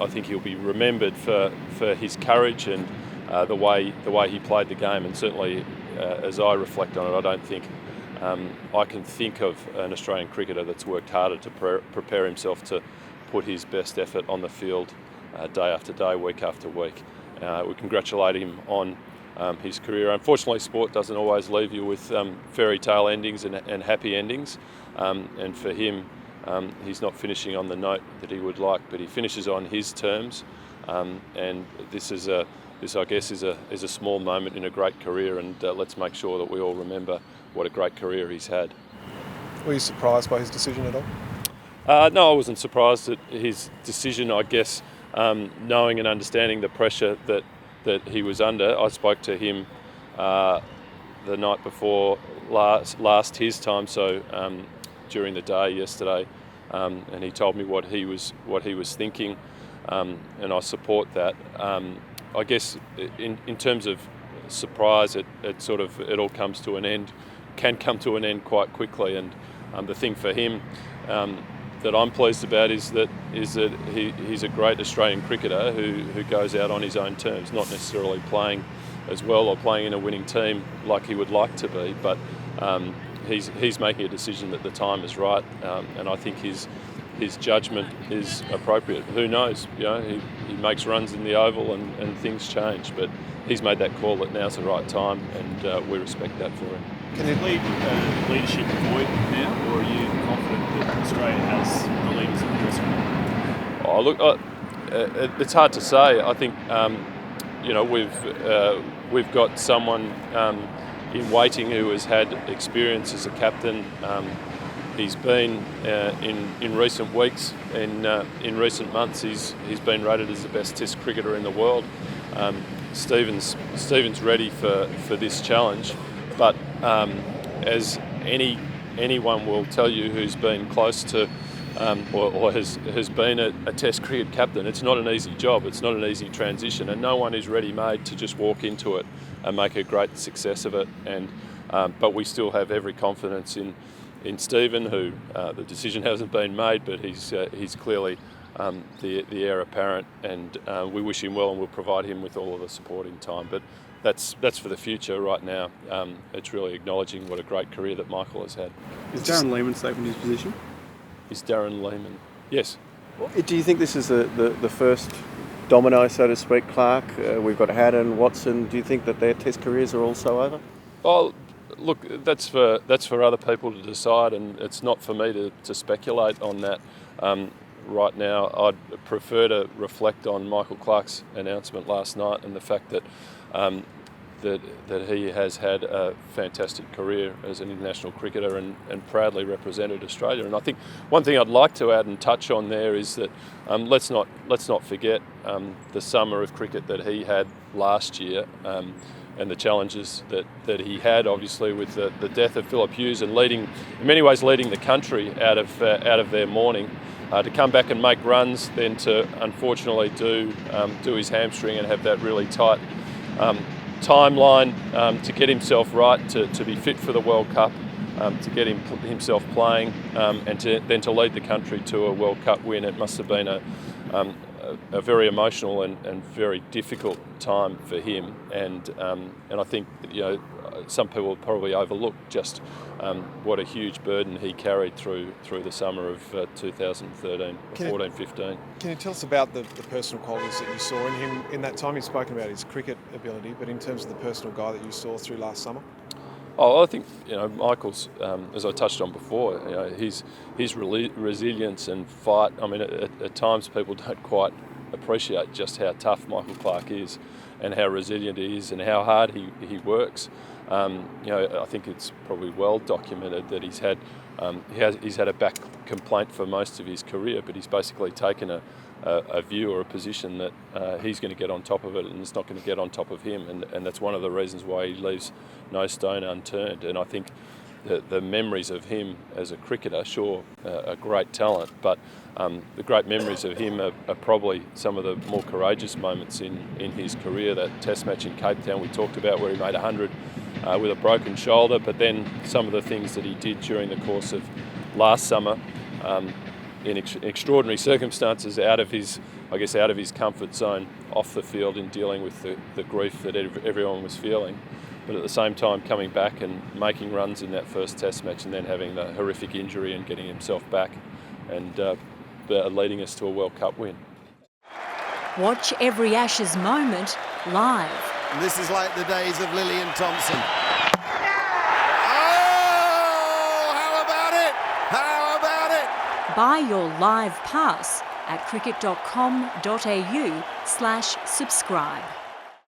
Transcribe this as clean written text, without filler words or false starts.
I think he'll be remembered for his courage and the way he played the game. And certainly, as I reflect on it, I don't think I can think of an Australian cricketer that's worked harder to prepare himself to put his best effort on the field day after day, week after week. We congratulate him on his career. Unfortunately, sport doesn't always leave you with fairy tale endings and happy endings. And for him, he's not finishing on the note that he would like, but he finishes on his terms. And this I guess is a small moment in a great career. And let's make sure that we all remember what a great career he's had. Were you surprised by his decision at all? No, I wasn't surprised at his decision. I guess knowing and understanding the pressure that he was under. I spoke to him the night before last his time, so during the day yesterday, and he told me what he was thinking, and I support that. I guess in terms of surprise, it all comes to an end, can come to an end quite quickly, and the thing for him that I'm pleased about is that he's a great Australian cricketer who goes out on his own terms, not necessarily playing as well or playing in a winning team like he would like to be, but he's making a decision that the time is right, and I think his judgment is appropriate. Who knows? He makes runs in the Oval and things change, but he's made that call that now's the right time, and we respect that for him. Can you lead leadership void now, or are you confident that Australia has the leaders in the dressing room? Oh, look, it's hard to say. I think we've got someone in waiting who has had experience as a captain. He's been in recent weeks, in recent months. He's been rated as the best Test cricketer in the world. Stephen's ready for this challenge, but as anyone will tell you who's been close to or has been a Test cricket captain, it's not an easy job. It's not an easy transition, and no one is ready-made to just walk into it and make a great success of it. And but we still have every confidence in Stephen, who the decision hasn't been made, but he's clearly the heir apparent, and we wish him well, and we'll provide him with all of the support in time. But that's for the future. Right now, it's really acknowledging what a great career that Michael has had. Is Darren Lehmann safe in his position? Is Darren Lehmann? Yes. Do you think this is the first domino, so to speak, Clarke? We've got Haddon, Watson. Do you think that their Test careers are also over? Oh, look, that's for other people to decide, and it's not for me to speculate on that. Right now, I'd prefer to reflect on Michael Clarke's announcement last night and the fact that that he has had a fantastic career as an international cricketer and proudly represented Australia. And I think one thing I'd like to add and touch on there is that let's not forget the summer of cricket that he had last year. And the challenges that he had, obviously, with the death of Philip Hughes, and in many ways leading the country out of their mourning, to come back and make runs, then to unfortunately do his hamstring and have that really tight timeline to get himself right, to be fit for the World Cup, to get himself playing, and then to lead the country to a World Cup win. It must have been a very emotional and very difficult time for him, and I think some people probably overlook just what a huge burden he carried through the summer of 2013, 14-15. Can you tell us about the personal qualities that you saw in him in that time? You've spoken about his cricket ability, but in terms of the personal guy that you saw through last summer? Oh, I think Michael's, as I touched on before, his resilience and fight. I mean, at times people don't quite appreciate just how tough Michael Clarke is, and how resilient he is, and how hard he works. I think it's probably well documented that he's had a back complaint for most of his career, but he's basically taken a view or a position that he's going to get on top of it, and it's not going to get on top of him, and that's one of the reasons why he leaves no stone unturned. And I think the memories of him as a cricketer, sure, a great talent, but the great memories of him are probably some of the more courageous moments in his career. That Test match in Cape Town we talked about, where he made 100 with a broken shoulder, but then some of the things that he did during the course of last summer in extraordinary circumstances out of his I guess, out of his comfort zone off the field in dealing with the grief that everyone was feeling. But at the same time, coming back and making runs in that first Test match and then having the horrific injury and getting himself back and leading us to a World Cup win. Watch every Ashes moment live. And this is like the days of Lillian Thompson. Buy your live pass at cricket.com.au/subscribe.